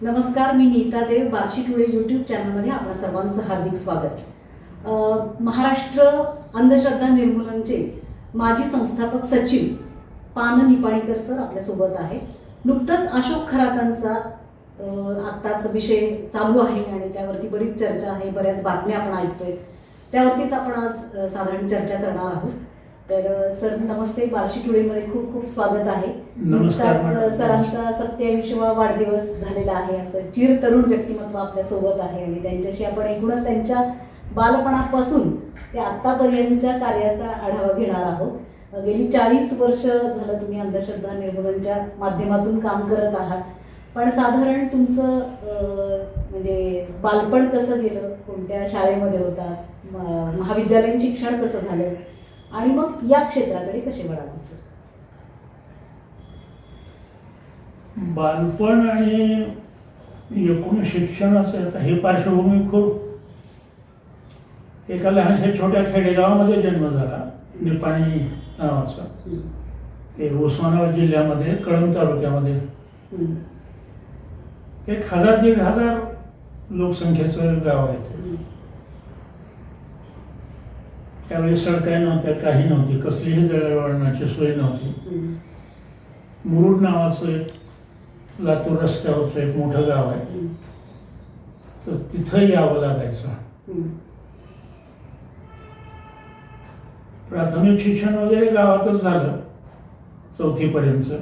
नमस्कार, मी नीता देव. Barshi today YouTube चॅनलमध्ये आपल्या सर्वांचं हार्दिक स्वागत. महाराष्ट्र अंधश्रद्धा निर्मूलनचे माजी संस्थापक सचिव पान निपाणीकर सर आपल्यासोबत आहे. नुकतंच अशोक खरातांचा आत्ताचा विषय चालू आहे आणि त्यावरती बरीच चर्चा आहे, बऱ्याच बातम्या आपण ऐकतोय. त्यावरतीच आपण आज साधारण चर्चा करणार आहोत. तर सर नमस्ते, बार्शी टुडेमध्ये खूप खूप स्वागत आहे. नुकताच सरांचा 27वा वाढदिवस झालेला आहे. असं चिर तरुण व्यक्तिमत्व आपल्यासोबत आहे आणि त्यांच्याशी आपण एकूणच त्यांच्या बालपणापासून ते आत्तापर्यंतच्या कार्याचा आढावा घेणार आहोत. गेली 40 वर्ष झालं तुम्ही अंधश्रद्धा निर्मूलनच्या माध्यमातून काम करत आहात. पण साधारण तुमचं म्हणजे बालपण कसं गेलं, कोणत्या शाळेमध्ये होता, महाविद्यालयीन शिक्षण कसं झालं आणि मग या क्षेत्राकडे कसे वळाले सर? बालपण आणि एकूण शिक्षणाचं आता हे पार्श्वभूमी खूप. एका लहानशा छोट्या खेडेगावामध्ये जन्म झाला, निपाणी नावाचा. हे उस्मानाबाद जिल्ह्यामध्ये कळंब तालुक्यामध्ये 1000-1500 लोकसंख्येचं गाव आहे. त्यावेळी सडका नव्हत्या, काही नव्हती, कसलीही दळणवळणाची सोय नव्हती. मुरुड नावाचं एक लातूर रस्त्यावरचं एक मोठं गाव आहे, तर तिथं यावं लागायचं. प्राथमिक शिक्षण वगैरे गावातच झालं 4थीपर्यंत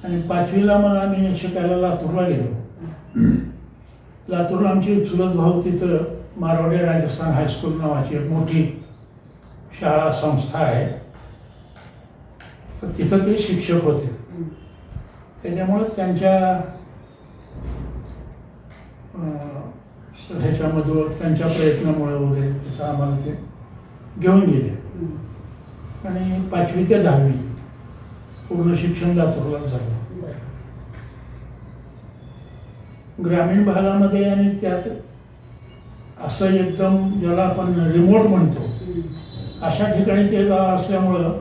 आणि 5वीला मग आम्ही शिकायला लातूरला गेलो. लातूरला आमची चुलत भाऊ तिथं मारवाडी राजस्थान हायस्कूल नावाची एक मोठी शाळा संस्था आहे, तर तिथं ते शिक्षक होते. त्याच्यामुळे त्यांच्या ह्याच्यामधून त्यांच्या प्रयत्नामुळे वगैरे तिथं आम्हाला ते घेऊन गेले आणि 5वी ते 10वी पूर्ण शिक्षण लातूरलाच झालं. ग्रामीण भागामध्ये आणि त्यात असं एकदम ज्याला आपण रिमोट म्हणतो अशा ठिकाणी ते गाव असल्यामुळं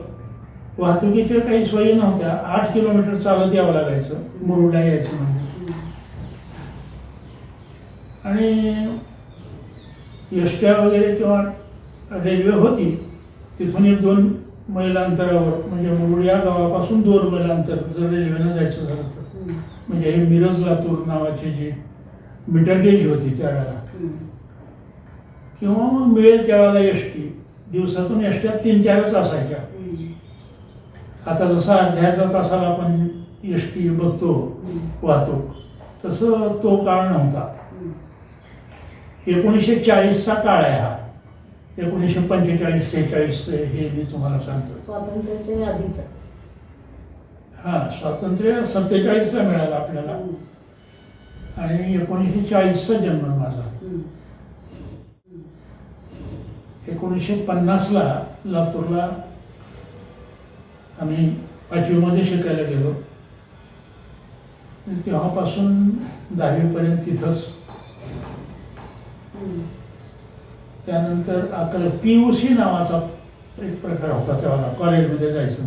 वाहतुकीच्या काही सोयी नव्हत्या. 8 किलोमीटर चालत यावं लागायचं मुरुडला यायचं म्हणजे. आणि एसट्या वगैरे किंवा रेल्वे होती, तिथून 1-2 मैल अंतरावर, म्हणजे मुरुड या गावापासून 2 मैल अंतर जर रेल्वेनं जायचं झालं तर. म्हणजे हे मिरज लातूर नावाची जी मीटर गेज होती त्यावेळेला, किंवा मग मिळेल त्यावेळेला एसटी. दिवसातून एसट्या 3-4च असायच्या. आता जसं अर्ध्या तासाला आपण एसटी बघतो वाहतूक, तसं तो काळ नव्हता. 1940चा काळ आहे हा. 1945-46 हे मी तुम्हाला सांगतो. स्वातंत्र्याच्या आधीच. हां, स्वातंत्र्य 47ला मिळालं आपल्याला आणि 1940चा जन्म माझा. 1950ला लातूरला आम्ही 5वीमध्ये शिकायला गेलो. तेव्हापासून 10वीपर्यंत तिथंच. त्यानंतर आता PUC नावाचा एक प्रकार होता तेव्हा कॉलेजमध्ये जायचं.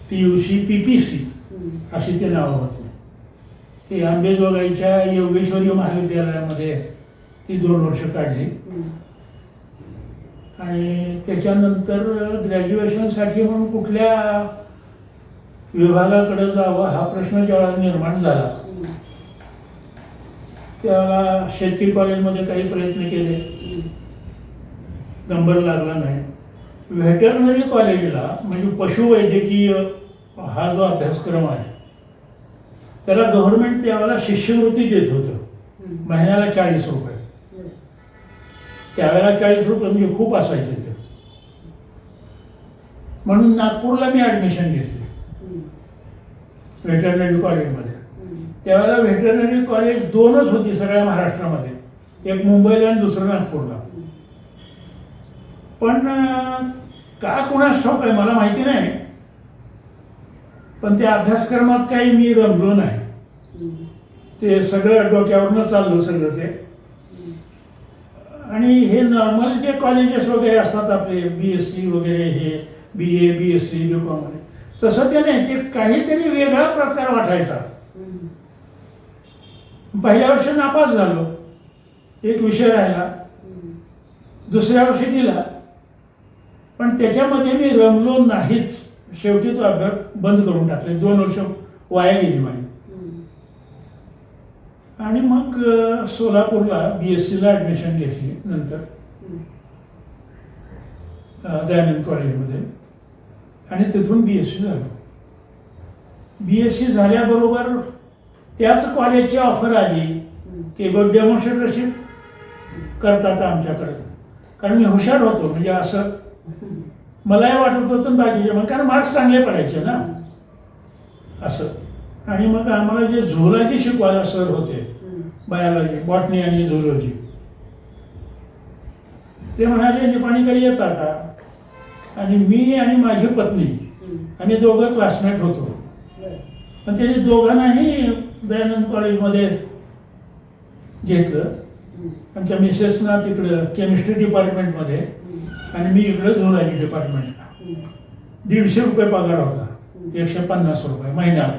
PUC PPC अशी ती नावं होती. ती अंबेजोगाईच्या योगेश्वरी महाविद्यालयामध्ये ती 2 वर्ष काढली आणि त्याच्यानंतर ग्रॅज्युएशनसाठी म्हणून कुठल्या विभागाकडे जावं हा प्रश्न ज्यावेळेला निर्माण झाला, त्यावेळेला शेतकरी कॉलेजमध्ये काही प्रयत्न केले, नंबर लागला नाही. व्हेटरनरी कॉलेजला म्हणजे पशुवैद्यकीय हा जो अभ्यासक्रम आहे त्याला गव्हर्नमेंट त्यावेळेला शिष्यवृत्ती देत होतं, महिन्याला 40 रुपये. त्यावेळेला 40 रुपये म्हणजे खूप असायचे ते. म्हणून नागपूरला मी ॲडमिशन घेतली व्हेटरनरी कॉलेजमध्ये. त्यावेळेला व्हेटरनरी कॉलेज 2च होती सगळ्या महाराष्ट्रामध्ये, एक मुंबईला आणि दुसरं नागपूरला. पण का कोणास ठाऊक आहे मला माहिती नाही, पण त्या अभ्यासक्रमात काही मी रमलो नाही. ते सगळं डोक्यावरनं चाललं सगळं ते. आणि हे नॉर्मल जे कॉलेजेस वगैरे असतात आपले BSc वगैरे, हे BA BSc BCom, तसं ते नाही. ते काहीतरी वेगळा प्रकार वाटायचा. पहिल्या वर्षी नापास झालो, एक विषय राहिला, दुसऱ्या वर्षी दिला, पण त्याच्यामध्ये मी रमलो नाहीच. शेवटी तो अभ्यास बंद करून टाकले. 2 वर्ष वाया गेली माझी. आणि मग सोलापूरला BSc ला ॲडमिशन घेतली नंतर दयानंद कॉलेजमध्ये, आणि तिथून BSc झालो. BSc झाल्याबरोबर त्याच कॉलेजची ऑफर आली की डेमॉन्स्ट्रेटरशिप करता का आमच्याकडे, कारण मी हुशार होतो. म्हणजे असं मलाही वाटत होतं बाकीचे, मग कारण मार्क्स चांगले पडायचे ना असं. आणि मग आम्हाला जे झोलॉजी शिकवायला सर होते, बायोलॉजी, बॉटनी आणि झोलॉजी, ते म्हणाले निपाणीकर येता का. आणि मी आणि माझी पत्नी आम्ही दोघं क्लासमेट होतो. पण त्यांनी दोघांनाही दयानंद कॉलेजमध्ये घेतलं. आमच्या मिसेसना तिकडं केमिस्ट्री डिपार्टमेंटमध्ये आणि मी इकडं झोलॉजी डिपार्टमेंटला. 150 रुपये पगार होता, 150 रुपये महिन्याला.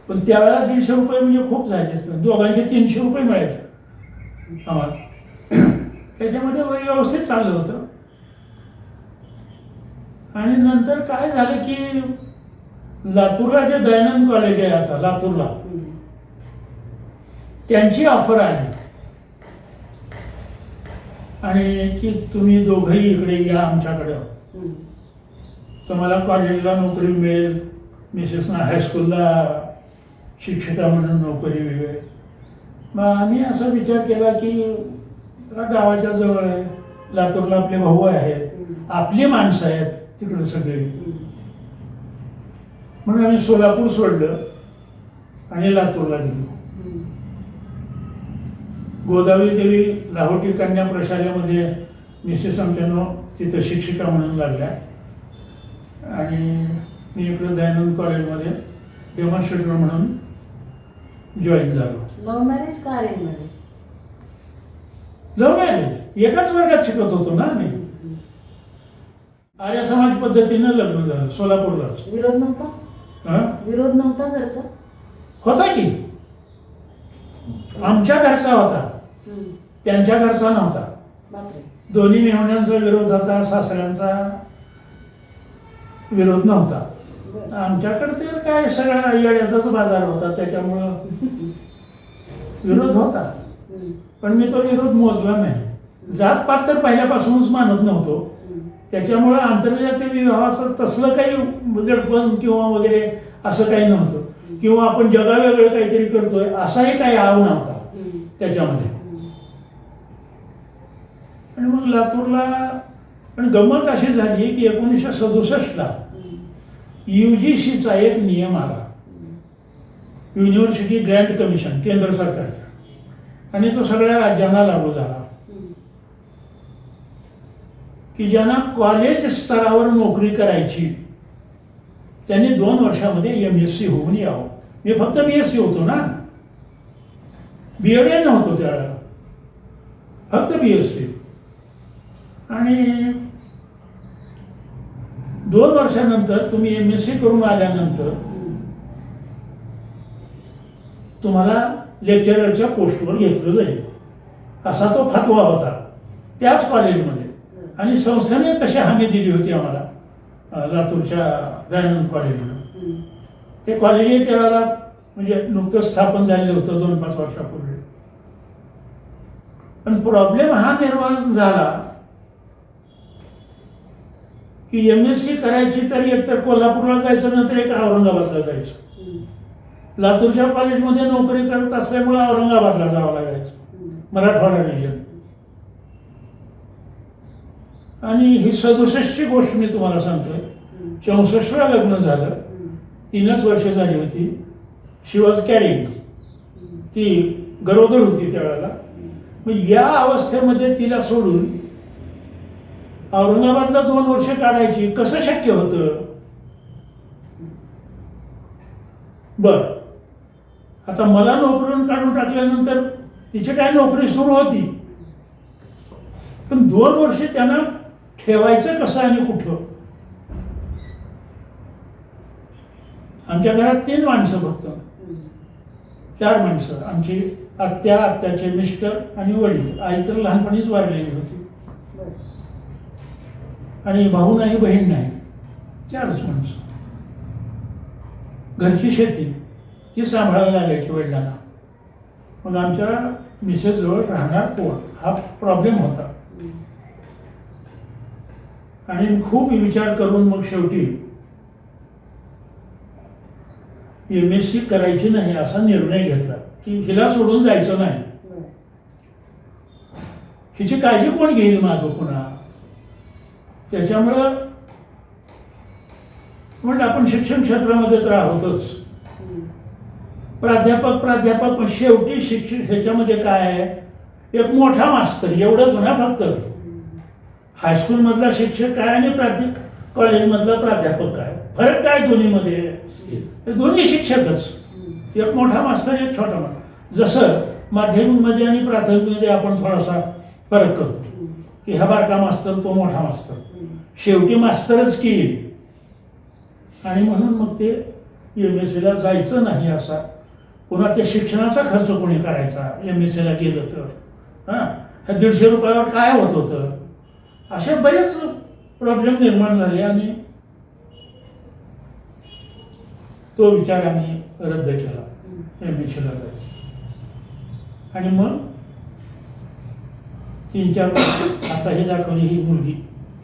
पण त्यावेळेला 150 रुपये म्हणजे खूप झाले, दोघांचे 300 रुपये मिळायचे आम्हाला. त्याच्यामध्ये व्यवस्थित चाललं होतं. आणि नंतर काय झालं की लातूरला जे दयानंद कॉलेज आहे आता लातूरला, त्यांची ऑफर आली आणि की तुम्ही दोघंही इकडे या आमच्याकडं, तुम्हाला कॉलेजला नोकरी मिळेल, मिसेसना हायस्कूलला शिक्षिका म्हणून नोकरी मिळेल. मग आम्ही असा विचार केला की गावाच्या जवळ आहे, लातूरला आपले भाऊ आहेत, आपली माणसं आहेत तिकडं सगळे, म्हणून आम्ही सोलापूर सोडलं आणि लातूरला गेलो. गोदावरी देवी लाहोटी कन्या प्रशालेमध्ये मिसेस आमच्यानं तिथं शिक्षिका म्हणून लागल्या. आणि मी इकडं दयानंद कॉलेजमध्ये डेमॉन्स्ट्रेटर म्हणून जॉईन झालो. लव्ह मॅरेज का अरेंज मॅरेज? Love marriage. एकाच वर्गात शिकत होतो ना आम्ही. आर्य समाज पद्धतीनं लग्न झालं सोलापूरलाच. विरोध नव्हता? विरोध नव्हता घरचा? होता की, आमच्या घरचा होता, त्यांच्या घरचा नव्हता. बापरे. दोन्ही मेहण्यांचा विरोध होता, सासऱ्यांचा विरोध नव्हता. आमच्याकडे तर काय सगळा येड्याचाच बाजार होता, त्याच्यामुळं विरोध होता. पण मी तो विरोध मोजला नाही. जातपात तर पहिल्यापासूनच मानत नव्हतो, त्याच्यामुळं आंतरजातीय विवाहाचं तसलं काही दडपण किंवा वगैरे असं काही नव्हतं. किंवा आपण जगावेगळं काहीतरी करतोय असाही काही आव नव्हता त्याच्यामध्ये. आणि मग लातूरला पण गंमत अशी झाली की 1967ला UGCचा एक नियम आला, युनिव्हर्सिटी ग्रँट कमिशन, केंद्र सरकारचा, आणि तो सगळ्या राज्यांना लागू झाला की ज्यांना कॉलेज स्तरावर नोकरी करायची त्यांनी 2 वर्षामध्ये MSc होऊन यावं. मी फक्त BSc होतो ना, BEd नव्हतो त्यावेळेला, फक्त BSc. आणि 2 वर्षानंतर तुम्ही MSc करून आल्यानंतर तुम्हाला लेक्चररच्या पोस्टवर घेतलं जाईल, असा तो फतवा होता त्याच कॉलेजमध्ये. आणि संस्थेने तशी हमी दिली होती आम्हाला लातूरच्या दयानंद कॉलेजला. ते कॉलेजही त्यावेळेला म्हणजे नुकतं स्थापन झालेलं होतं 2-5 वर्षापूर्वी. पण प्रॉब्लेम हा निर्माण झाला की MSc करायची तर एकतर कोल्हापूरला जायचं, नंतर एक औरंगाबादला जायचं. लातूरच्या कॉलेजमध्ये नोकरी करत असल्यामुळे औरंगाबादला जावं लागायचं, मराठवाडा रिजन. आणि ही 67ची गोष्ट मी तुम्हाला सांगतोय. 64ला लग्न झालं, 3च वर्ष झाली होती. शी वॉज कॅरिंग, ती गरोदर होती त्यावेळेला. मग या अवस्थेमध्ये तिला सोडून औरंगाबादला 2 वर्ष काढायची कसं शक्य होतं? बर, आता मला नोकरीवरून काढून टाकल्यानंतर तिची काय नोकरी सुरू होती, पण 2 वर्ष त्यांना ठेवायचं कसं आणि कुठं? आमच्या घरात 3 माणसं फक्त, 4 माणसं, आमची आत्या, आत्याचे मिस्टर आणि वडील. आई तर लहानपणीच वारलेली होती बरं. आणि भाऊ नाही, बहीण नाही, 4च माणसं. घरची शेती ती सांभाळायला लागायची वडिलांना. मग आमच्या मिसेसजवळ राहणार कोण हा प्रॉब्लेम होता. आणि खूप विचार करून मग शेवटी MSc करायची नाही असा निर्णय घेतला की हिला सोडून जायचं नाही. बरं. हिची काळजी कोण घेईल मागं पुन्हा. त्याच्यामुळं म्हणजे आपण शिक्षण क्षेत्रामध्ये तर आहोतच, प्राध्यापक, पण शेवटी शिक्षण ह्याच्यामध्ये काय आहे, एक मोठा मास्तर एवढंच ना फक्त. हायस्कूलमधला शिक्षक काय आणि कॉलेजमधला प्राध्यापक काय, फरक काय दोन्हीमध्ये. हे दोन्ही शिक्षकच, एक मोठा मास्तर एक छोटा मास्तर. जसं माध्यमिकमध्ये आणि प्राथमिकमध्ये आपण थोडासा फरक करतो की हा बारका मास्तर तो मोठा मास्तर, शेवटी मास्तरच की. आणि म्हणून मग ते MScला जायचं नाही असा. पुन्हा त्या शिक्षणाचा खर्च कोणी करायचा MScला गेलं तर. हां, ह्या 150 रुपयावर काय होत होतं. असे बरेच प्रॉब्लेम निर्माण झाले आणि तो विचार आम्ही रद्द केला MScला जायचं. आणि मग 3-4 वर्ष आता हे दाखवली ही मुलगी,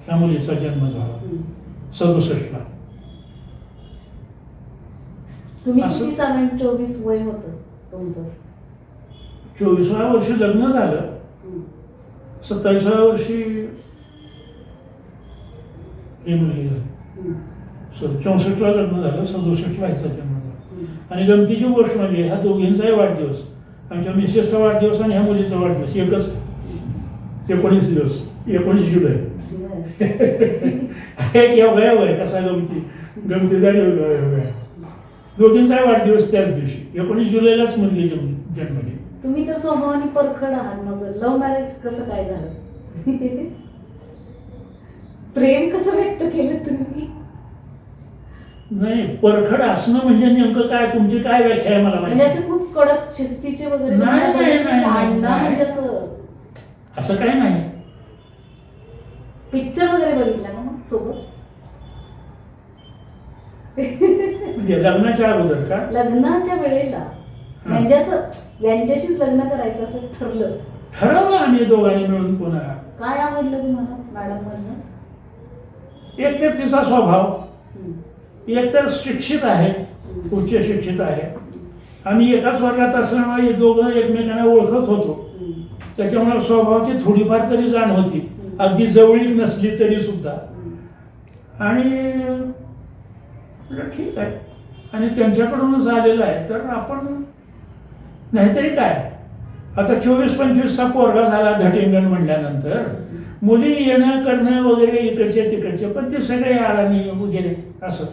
त्या मुलीचा जन्म झाला 67ला. तुम्ही असं- किती साधारण 24 वय होतं तुमचं? 24व्या वर्षी लग्न झालं, 27व्या वर्षी ही मुलगी झाली. 64ला लग्न झालं, 67ला हिचा जन्म झाला. आणि गमतीची गोष्ट म्हणजे ह्या दोघींचाही वाढदिवस, आमच्या मिसेसचा वाढदिवस आणि ह्या मुलीचा वाढदिवस एकच, 19 दिवस, 19 जुलै. एक योगा आहे कसा गमतीदार योगा. दोघींचाही वाढदिवस त्याच दिवशी 19 जुलैलाच मुलगी जन्मली. तुम्ही तर स्वभावाने परखड आहात, मग लव्ह मॅरेज कसं काय झालं? प्रेम कसं व्यक्त केलं तुम्ही? नाही, परखड असणं म्हणजे नेमकं काय, तुमची काय व्याख्या आहे मला म्हणजे माहिती. असे खूप कडक शिस्तीचे वगैरे नाही, नाही, नाही, अण्णा नाही. म्हणजे असं असं काय नाही. पिक्चर वगैरे बघितला ना मग सोबत? म्हणजे लग्नाच्या अगोदर का? लग्नाच्या वेळेला म्हणजे असं यांच्याशीच लग्न करायचं असं ठरवलं आम्ही दोघांनी मिळून. पुन्हा काय आवडलं तुम्हाला मॅडम मधनं? एक तर तिचा स्वभाव, एक तर शिक्षित आहे, उच्च शिक्षित आहे. आम्ही एकाच वर्गात असल्यामुळे हे दोघं एकमेकांना ओळखत होतो. त्याच्यामुळे स्वभावाची थोडीफार तरी जाण होती, अगदी जवळीक नसली तरी सुद्धा. आणि ठीक आहे, आणि त्यांच्याकडूनच आलेलं आहे तर आपण, नाहीतरी काय. आता 24-25चा पोरगा झाला धटिंगण म्हणल्यानंतर मुली येणं करणं वगैरे इकडचे तिकडचे, पण ते सगळे अडाणी वगैरे असं.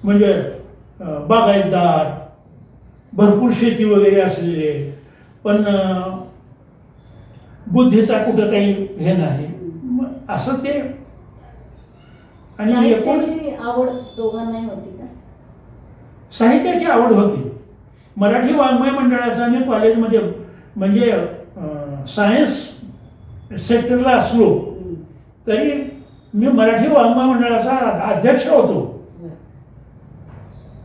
म्हणजे बागायतदार, भरपूर शेती वगैरे असलेले, पण बुद्धीचा कुठं काही हे नाही असं ते. आणि साहित्याची आवड दोघांनाही होती का? साहित्याची आवड होती. मराठी वाङ्मय मंडळाचा मी कॉलेजमध्ये म्हणजे सायन्स सेक्टरला असलो तरी मी मराठी वाङ्मय मंडळाचा अध्यक्ष होतो,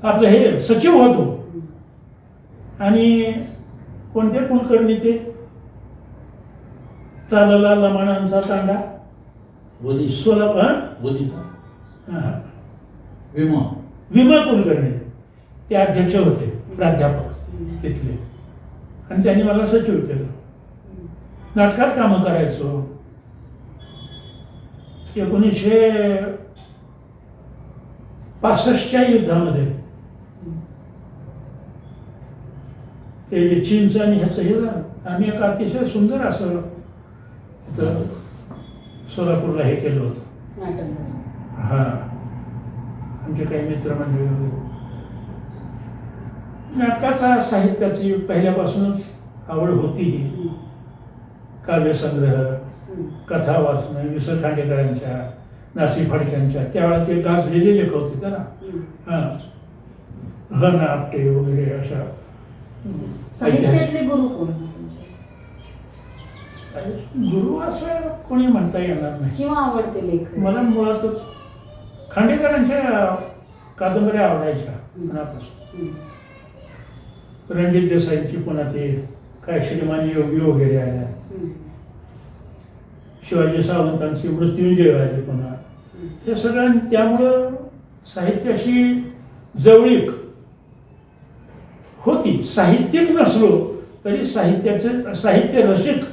आपलं हे सचिव होतो. आणि कोणते कुलकर्णी ते चालला लमाणांचा तांडा सोलापूर, विमा कुलकर्णी ते अध्यक्ष होते, प्राध्यापक तिथले. आणि त्यांनी मला सचिव केलं. नाटकात कामं करायचो. 1965च्या युद्धामध्ये ते चीनचं आणि ह्याचं हे झालं. आम्ही एक अतिशय सुंदर असं इथं सोलापूरला हे केलं होतं. हां, आमचे काही मित्रमंडळी वगैरे. नाटकाचा साहित्याची पहिल्यापासूनच आवड होती. काव्यसंग्रह, कथा वाचणं, वि. स. खांडेकरांच्या, नासी फडक्यांच्या, त्यावेळेला ते गाजलेले लेखक होते ना. हां, ह. ना. आपटे वगैरे अशा साहित्यातले गुरु कोण तुमचे? गुरु असं कोणी म्हणता येणार नाही. किंवा आवडते लेखक? मला मुळातच खांडेकरांच्या कादंबऱ्या आवडायच्या मनापासून. रणजित देसाईंची पुन्हा ते काय श्रीमान योगी वगैरे आल्या, शिवाजी सावंतांची मृत्युंजय आले पुन्हा, हे सगळं. त्यामुळं साहित्याशी जवळीक होती. साहित्यिक नसलो तरी साहित्य रसिक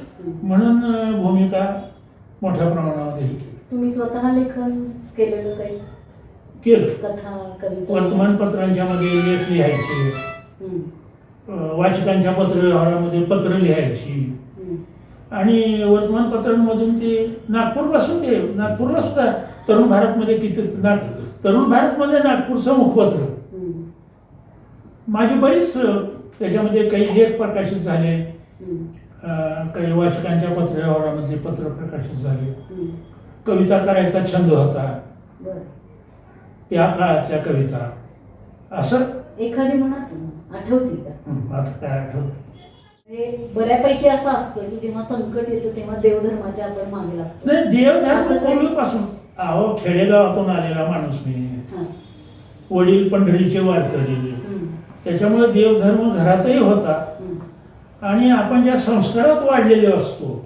म्हणून भूमिका मोठ्या प्रमाणामध्ये केली. तुम्ही स्वतः लेखन केलेलं काही? केलं. कथा, कविता? वर्तमानपत्रांच्या मध्ये लेख लिहायचे, वाचकांच्या पत्रव्यवहारामध्ये पत्र लिहायची, आणि वर्तमानपत्रांमधून ते नागपूरला सुद्धा तरुण भारतमध्ये तरुण भारतमध्ये नागपूरचं मुखपत्र माझी बरीच त्याच्यामध्ये काही लेख प्रकाशित झाले, काही वाचकांच्या पत्रव्यवहारामध्ये पत्र प्रकाशित झाले. कविता करायचा छंद होता, त्या काळातल्या कविता. असं एखादी म्हणा आठवती का? आता काय आठवतं. बऱ्यापैकी असं असतं की जेव्हा संकट येतं तेव्हा देवधर्माच्या आपण मागे लागतो. नाही, देवधर्म पूर्वीपासून. अहो, खेडेगावातून आलेला माणूस मी, वडील पंढरीचे वारकरी, त्याच्यामुळे देवधर्म घरातही होता. आणि आपण ज्या संस्कारात वाढलेले असतो,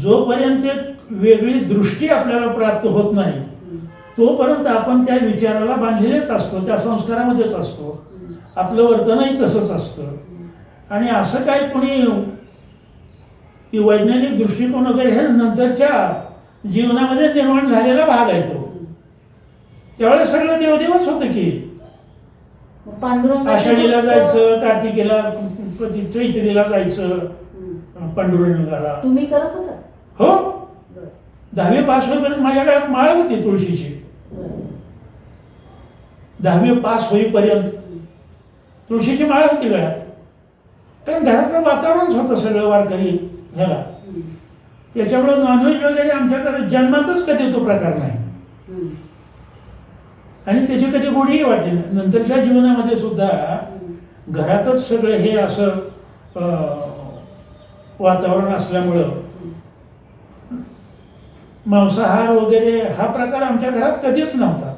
जोपर्यंत एक वेगळी दृष्टी आपल्याला प्राप्त होत नाही तोपर्यंत आपण त्या विचाराला बांधलेलेच असतो, त्या संस्कारामध्येच असतो. आपलं वर्तनही तसंच असतं. आणि असं काय कोणी ती वैज्ञानिक दृष्टिकोन वगैरे हे नंतरच्या जीवनामध्ये निर्माण झालेला भाग आहे तो. त्यावेळेस सगळं देवदेवच होतं की. आषाढीला जायचं, कार्तिकीला, कधी चैत्रीला जायचं पांडुरंगाला. तुम्ही करत होता? हो. 10वी पास होईपर्यंत माझ्या गळ्यात माळ होती तुळशीची. 10वी पास होईपर्यंत तुळशीची माळ होती गळ्यात. कारण घरातलं वातावरणच होतं सगळं वारकरी झाला. त्याच्यामुळे नॉनव्हेज वगैरे आमच्याकडे जन्मातच कधी तो प्रकार नाही, आणि त्याची कधी गोडीही वाटली नाही. नंतरच्या जीवनामध्ये सुद्धा घरातच सगळं हे असं वातावरण असल्यामुळं मांसाहार वगैरे हा प्रकार आमच्या घरात कधीच नव्हता.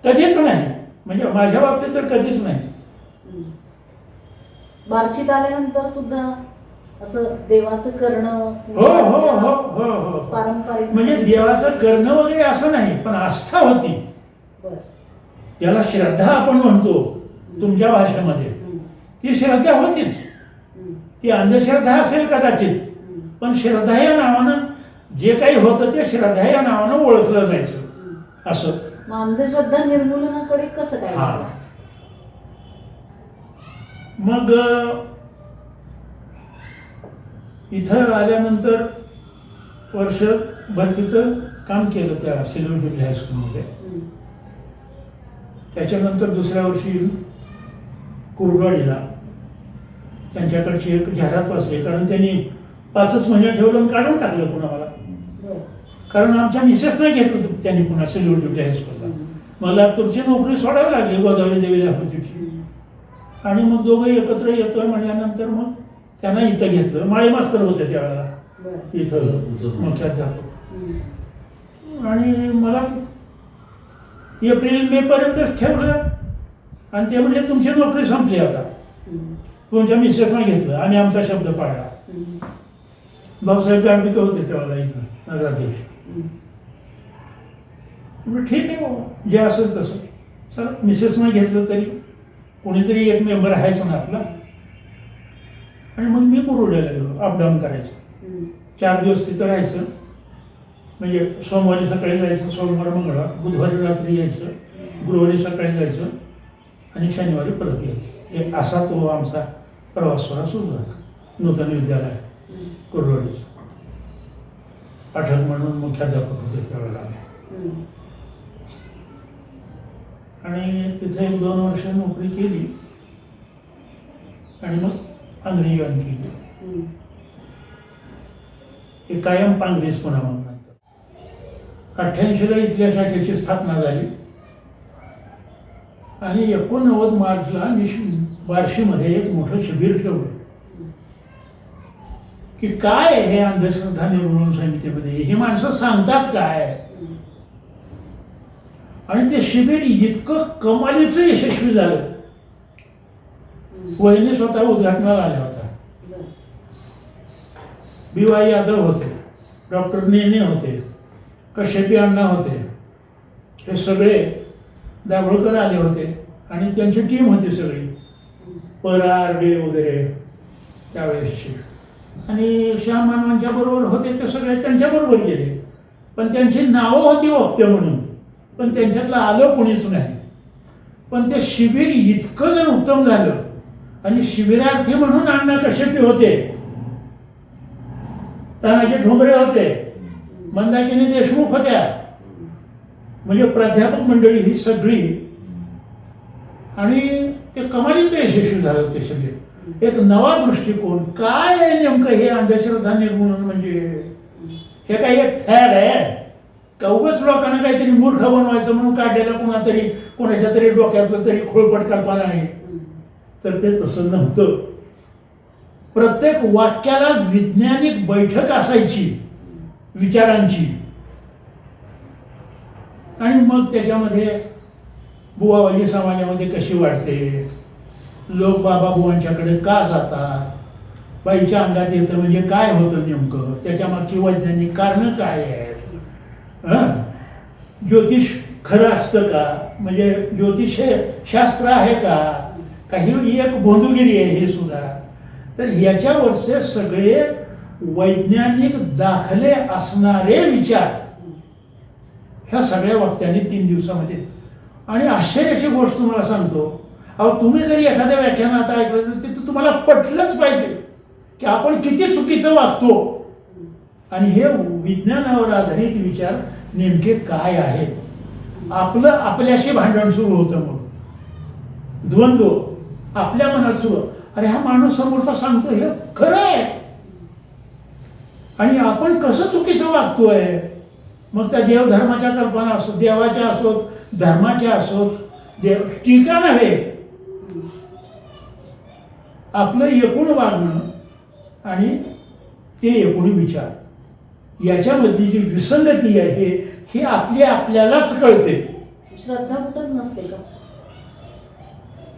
कधीच नाही, म्हणजे माझ्या बाबतीत तर कधीच नाही. बार्शीत आल्यानंतर सुद्धा असं देवाचं करणं हो हो हो हो हो पारंपरिक, म्हणजे देवाचं करणं वगैरे असं नाही, पण आस्था होती. याला श्रद्धा आपण म्हणतो तुमच्या भाषेमध्ये, ती श्रद्धा होतीच. ती अंधश्रद्धा असेल कदाचित, पण श्रद्धा या नावानं जे काही होतं ते श्रद्धा या नावानं ओळखलं जायचं. असं अंधश्रद्धा निर्मूलनाकडे कसं काय? मग इथं आल्यानंतर वर्षभर तिथं काम केलं त्या सिल्वर जुबली हायस्कूलमध्ये. त्याच्यानंतर दुसऱ्या वर्षी कुर्डवाडीला त्यांच्याकडची एक जाहिरात वाचली, कारण त्यांनी 5च महिने ठेवलं आणि काढून टाकलं पुन्हा मला. कारण आमच्या मिसेसने घेतलं त्यांनी पुन्हा सिल्वर जुबली हायस्कूलला. मला तुमची नोकरी सोडावी लागली गोदावरी देवी दाखवतीची. आणि मग दोघं एकत्र येतोय म्हणल्यानंतर मग त्यांना इथं घेतलं. माळी मास्तर होते त्यावेळेला इथं मुख्याध्यापक. आणि मला एप्रिल मे पर्यंतच ठेवलं, आणि ते म्हणजे तुमची नोकरी संपली आता, तुमच्या मिसेसने घेतलं. आणि आमचा शब्द पाळला. भाऊसाहेब गाडविके होते त्यावेळेला इथं नगराध्यक्ष. ठीक आहे बाबा, जे असेल तसं. सर मिसेसने घेतलं तरी कोणीतरी एक मेंबर आहेच ना आपला. आणि मग मी कुरुड्याला गेलो, अपडाऊन करायचं. 4 दिवस तिथं राहायचं. म्हणजे सोमवारी सकाळी जायचं, सोमवार मंगळवार, बुधवारी रात्री यायचं, गुरुवारी सकाळी जायचं, आणि शनिवारी परत यायचं. एक असा तो आमचा प्रवास सुरू झाला. नूतन विद्यालय कुरुवाडीचं पाठक म्हणून मुख्याध्यापक होते त्यावेळेला. आणि तिथे 1-2 वर्ष नोकरी केली, आणि मग पांगरी जॉईन केली. ते कायम पांगरीच पुन्हा. मग नंतर 88ला इथल्या शाखेची स्थापना झाली, आणि 89 मार्चला मी बार्शीमध्ये एक मोठं शिबिर ठेवलं की काय आहे हे अंधश्रद्धा निर्मूलन समितीमध्ये, ही माणसं सांगतात काय. आणि ते शिबिर इतकं कमालीचं यशस्वी झालं. वहिनी स्वतः उद्घाटनाला आल्या होत्या. बी.वाय. यादव होते, डॉक्टर नेने होते, कश्यपी अण्णा होते, हे सगळे दाभोळकर आले होते आणि त्यांची टीम होती सगळी, परारडे वगैरे त्यावेळेसची. आणि श्याम मानवांच्या बरोबर होते ते सगळे त्यांच्याबरोबर गेले. पण त्यांची नावं होती वक्ते म्हणून, पण त्यांच्यातलं आलं कोणीच नाही. पण ते शिबिर इतकं जर उत्तम झालं आणि शिबिरार्थी म्हणून अण्णा कश्यपी होते, तानाजी ठोंबरे होते, मंदाकिनी देशमुख होत्या, म्हणजे प्राध्यापक मंडळी ही सगळी. आणि ते कमालीचं यशस्वी झालं ते शिबिर. एक नवा दृष्टिकोन, काय आहे नेमकं हे अंधश्रद्धा निर्मूलन म्हणजे, हे काही एक फॅड आहे का उगाच लोकांना काहीतरी मूर्ख बनवायचं म्हणून काढलेलं कोणाच्या तरी डोक्यातलं तरी खोळपट कल्पना आहे. तर ते तसं नव्हतं. प्रत्येक वाक्याला वैज्ञानिक बैठक असायची विचारांची. आणि मग त्याच्यामध्ये बुवाबाजी समाजामध्ये कशी वाढते, लोक बाबा बुवांच्याकडे का जातात, बाईच्या अंगात येतं म्हणजे काय होतं नेमकं, त्याच्या मागची वैज्ञानिक कारणं काय आहेत, ज्योतिष खरं असतं का, म्हणजे ज्योतिष हे शास्त्र आहे का, काही एक भोंदूगिरी आहे हे सुद्धा. तर ह्याच्यावरचे सगळे वैज्ञानिक दाखले असणारे विचार ह्या सगळ्या वक्त्यांनी 3 दिवसामध्ये. आणि आश्चर्याची गोष्ट तुम्हाला सांगतो, अहो तुम्ही जरी एखाद्या व्याख्यानात ऐकलं तर तिथं तुम्हाला पटलंच पाहिजे की आपण किती चुकीचं वागतो. आणि हे विज्ञानावर आधारित विचार नेमके काय आहेत. आपलं आपल्याशी भांडण सुरू होतं, मग द्वंद्व आपल्या मनात सुरू. अरे हा माणूस समोरचा सांगतो हे खरं आहे आणि आपण कसं चुकीचं वागतोय. मग त्या देवधर्माच्या कल्पना असोत, देवाच्या असोत, धर्माच्या असोत, टीका नव्हे, आपलं एकूण वागणं आणि ते एकूण विचार याच्यामधली जी विसंगती आहे ही आपल्यालाच कळते. श्रद्धा कुठंच नसते का?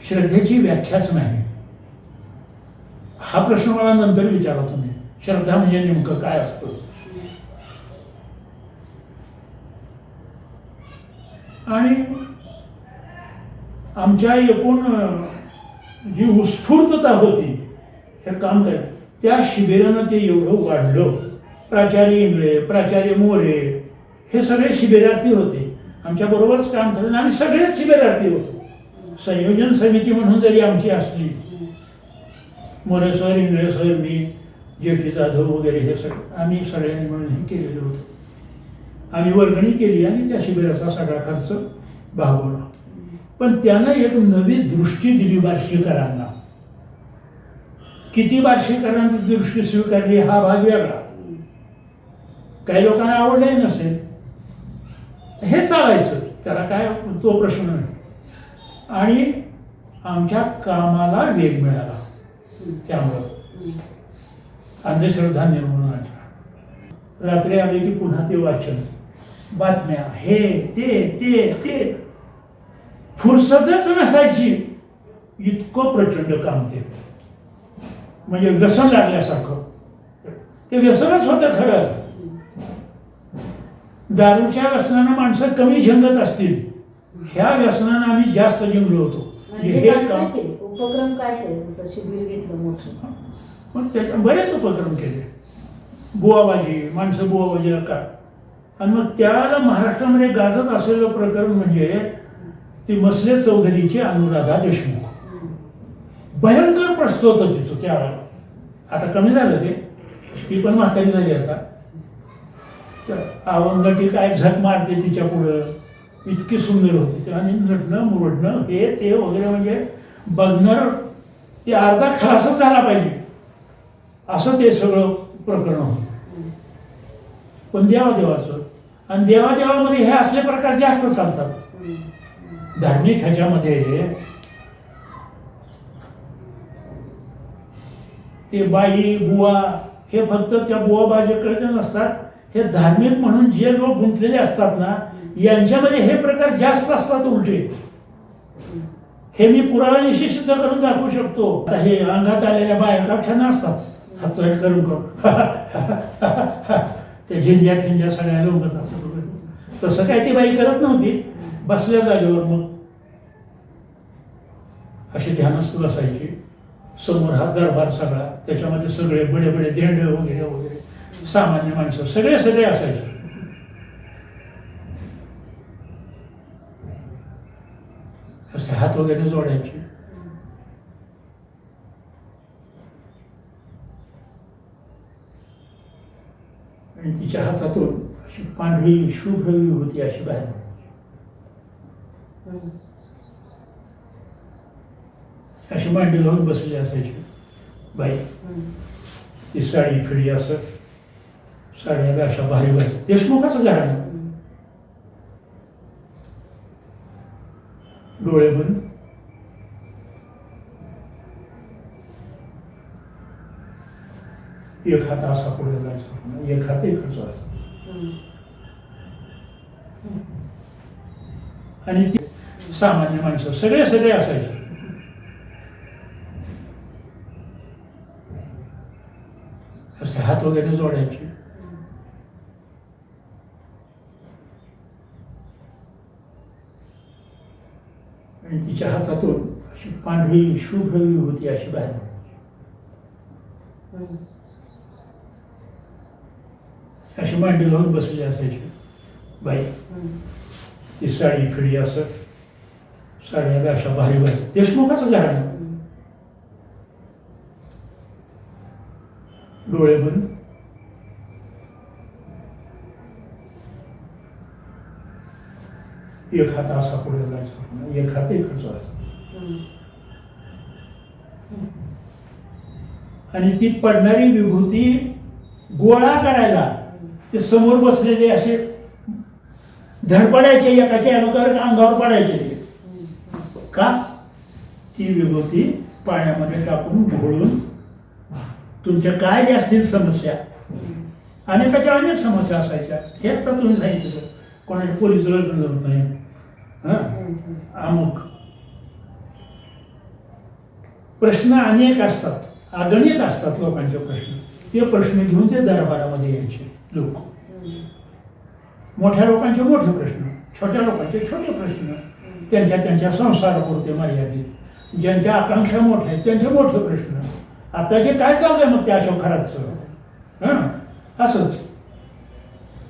श्रद्धेची व्याख्याच नाही. हा प्रश्न मला नंतर विचारा तुम्ही, श्रद्धा म्हणजे नेमकं काय असतं. आणि आमच्या एकूण जी उत्स्फूर्तता होती हे काम करत, त्या शिबिरानं ते एवढं वाढलं. प्राचार्य इंगळे, प्राचार्य मोरे हे सगळे शिबिरार्थी होते, आमच्या बरोबरच काम करत. आम्ही सगळेच शिबिरार्थी होतो. संयोजन समिती म्हणून जरी आमची असली, मोरे सर, इंगळे सर, मी, जेठी जाधव वगैरे हे सगळे आम्ही सगळ्यांनी म्हणून हे केलेलं होतं. आम्ही वर्गणी केली आणि त्या शिबिराचा सगळा खर्च भागवला. पण त्यानं एक नवी दृष्टी दिली बार्शीकरांना. किती बार्शीकरांनी दृष्टी स्वीकारली हा भाग वेगळा. काही लोकांना आवडलंही नसेल, हे चालायचं, त्याला काय तो प्रश्न नाही. आणि आमच्या कामाला वेग मिळाला त्यामुळं अंधश्रद्धा निर्मूलनाच्या. रात्री आले की पुन्हा ते वाचन, बातम्या, हे ते फुरसतच नसायची. इतकं प्रचंड काम ते, म्हणजे व्यसन लागल्यासारखं. ते व्यसनच होतं खरं. दारूच्या व्यसनानं माणसं कमी झंगत असतील, ह्या व्यसनानं आम्ही जास्त जिंकलो होतो. म्हणजे हे काय काम केले, उपक्रम काय केले, जसं शिबिर घेतलं मोठं, पण त्याच्या बरेच उपक्रम केले. बुवाबाजी, माणसं बुवाबाजीला का. आणि मग त्याला महाराष्ट्रामध्ये गाजत असलेलं प्रकरण म्हणजे ती मसले चौधरीची अनुराधा देशमुख. भयंकर प्रस्तुत होतं तिचं त्यावेळेला. आता कमी झालं ते, ती पण म्हातारी झाली आता. आवंगटी काय झक मारते तिच्या पुढं, इतकी सुंदर होती. आणि नटणं मुरडणं हे ते वगैरे, म्हणजे बघणार ते अर्धा खलासच झाला पाहिजे असं ते सगळं प्रकरण होतं. पण देवादेवाचं, आणि देवादेवामध्ये हे असले प्रकार जास्त चालतात. धार्मिक ह्याच्यामध्ये ते बाई बुवा हे फक्त त्या बुवा बाजेकडे नसतात. हे धार्मिक म्हणून जे लोक गुंतलेले असतात ना, यांच्यामध्ये हे प्रकार जास्त असतात उलटे. हे मी पुराव्यानिशी सिद्ध करून दाखवू शकतो. आता हे अंगात आलेल्या बायकाक्षांना असतात हात करून ते झिंज्या ठिंज्या सगळ्या लोकच असतात. तसं काय ती बाई करत नव्हती. बसल्या जागेवर मग अशी ध्यानस्थ बसायची. समोर हा दरबार सगळा, त्याच्यामध्ये सगळे बडे बडे देंड वगैरे वगैरे सामान्य माणसं सगळे सगळे असायचे. असे हात वगैरे जोडायचे. आणि तिच्या हातातून अशी पांढरी शुभ्र विभूती अशी बाहेर अशी मांडी घालून बसली असायची बाई. ती साडी फिडी असं साड्या अशा भारी भारी देशमुखाचं घराणं. डोळे बंद. एक हात असा पुढे जायचा, एक हात इकडचा आणि ती सामान्य माणसं सगळे सगळे असायचे. असे हात वगैरे जोडायचे. आणि तिच्या हातातून अशी पांढरी शुभ्र विभूती अशी बाहेर अशी मांडी घालून बसली असायची बाई. ती साडी फिडी असं साड्या अशा भारी भारी देशमुखाचं घराणं. डोळे बंद. एक हात असा पुढे जायचा, एक हात इकडचा आणि ती पडणारी विभूती गोळा करायला ते समोर बसलेले असे धडपडायचे, एकाच्या अंगावर पडायचे. ते का ती विभूती पाण्यामध्ये टाकून घोळून तुमच्या काय ज्या असतील समस्या, अनेकाच्या अनेक समस्या असायच्या. हे आता तुम्ही सांगितलं कोणाचे पोलीस लग्न जमत नाही, अमुक प्रश्न अनेक असतात, अगणित असतात लोकांचे प्रश्न. ते प्रश्न घेऊन ते दरबारामध्ये यायचे लोक. मोठ्या लोकांचे मोठे प्रश्न, छोट्या लोकांचे छोटे प्रश्न, त्यांच्या त्यांच्या संसारापुरते मर्यादित. ज्यांच्या आकांक्षा मोठ्या आहेत त्यांचे मोठे प्रश्न. आता जे काय चाललंय मग त्या अशोक असंच.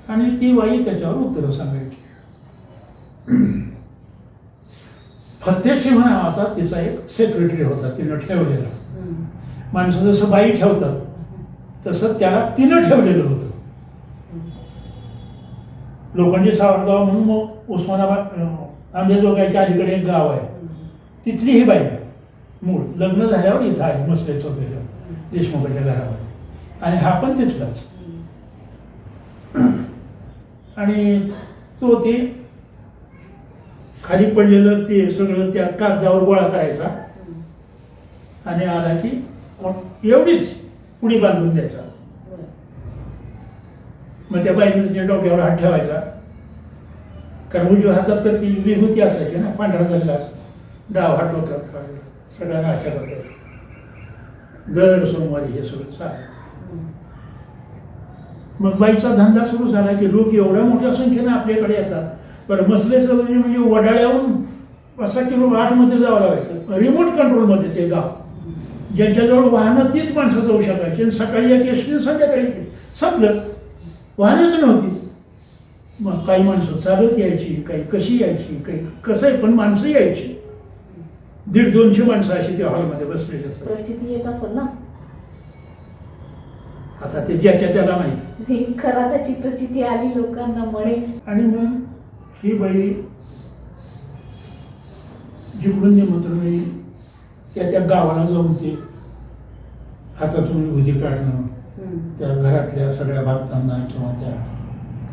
आणि ती बाई त्याच्यावर उत्तरं सांगायची. फतेसिंह नावाचा तिचा एक सेक्रेटरी होता, तिनं ठेवलेला. माणसं जसं बाई ठेवतात तसं त्याला तिनं ठेवलेलं होतं. लोखंडी सावरगाव म्हणून मग उस्मानाबाद आंबेजोगाईच्या अलीकडे एक गाव आहे, तिथली ही बाई मूळ. लग्न झाल्यावर इथं आली मसलेच होते देशमुखाच्या घरावर. आणि हा पण तिथलाच. आणि तो ते खाली पडलेलं ते सगळं त्या कागदावर गोळा करायचा आणि आला की एवढीच पुडी बांधून द्यायचा. मग त्या बाईने त्याच्या डोक्यावर हात ठेवायचा, कारण उजव्या हातात तर ती विभूती असायची ना, पांढरा झालेला. डाव हात डोक्यावर ठेवायचा. सगळ्यांना आशा करायची. दर सोमवारी हे सगळं चालायचं. मग बाईचा धंदा सुरू झाला की लोक एवढ्या मोठ्या संख्येने आपल्याकडे येतात. बरं मसलेचं म्हणजे वडाळ्याहून 5 किलो 8 मध्ये जावं लागायचं. रिमोट कंट्रोलमध्ये ते गाव. ज्यांच्याजवळ वाहनं तीच माणसं जाऊ शकायची. आणि सकाळी एक एसटी, संध्याकाळी संपलं. वाहनच नव्हती. मग काही माणसं चालत यायची, काही कशी यायची, काही कसं आहे, पण माणसं यायची. 150-200 माणसं अशी त्या हॉलमध्ये बसलेली असतात. प्रचिती येत असेल ना आता ते ज्याच्या त्याला माहिती. खरा त्याची प्रचिती आली लोकांना म्हणे. आणि मग ही बाई जिकडून निमंत्रण त्या गावाला जाऊन ते हातातून विभूती काढणं, त्या घरातल्या सगळ्या भक्तांना किंवा त्या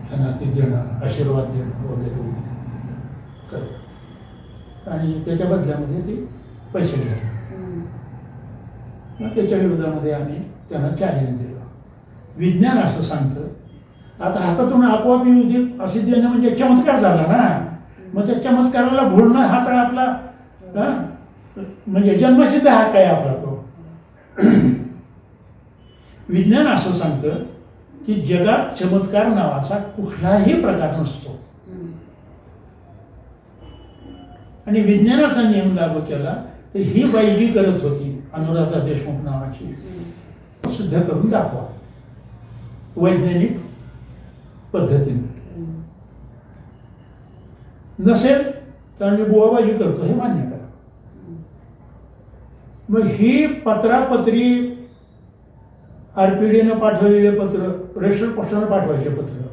ह्यांना ते देणं, आशीर्वाद देणं वगैरे करत. आणि त्याच्या बदल्यामध्ये ते पैसे घ्यायचे. मग त्याच्या विरोधामध्ये आम्ही त्यांना चॅलेंज दिलं. विज्ञान असं सांगतं, आता हातातून आपोआप युती असे देणं म्हणजे चमत्कार झाला ना. मग त्या चमत्काराला भोलणं हा तर आपला म्हणजे जन्मसिद्ध हक्क आहे आपला तो. विज्ञान असं सांगतं की जगात चमत्कार नावाचा कुठलाही प्रकार नसतो. आणि विज्ञानाचा नियम लागू केला तर ही बाई जी करत होती अनुराधा देशमुख नावाची, सिद्ध करून दाखवा वैज्ञानिक पद्धतीने. नसेल तर आम्ही बुवाबाजी करतो हे मान्य करा. मग ही पत्रापत्री RPDनं पाठवलेले पत्र, रेशन पोस्टानं पाठवायचे पत्र,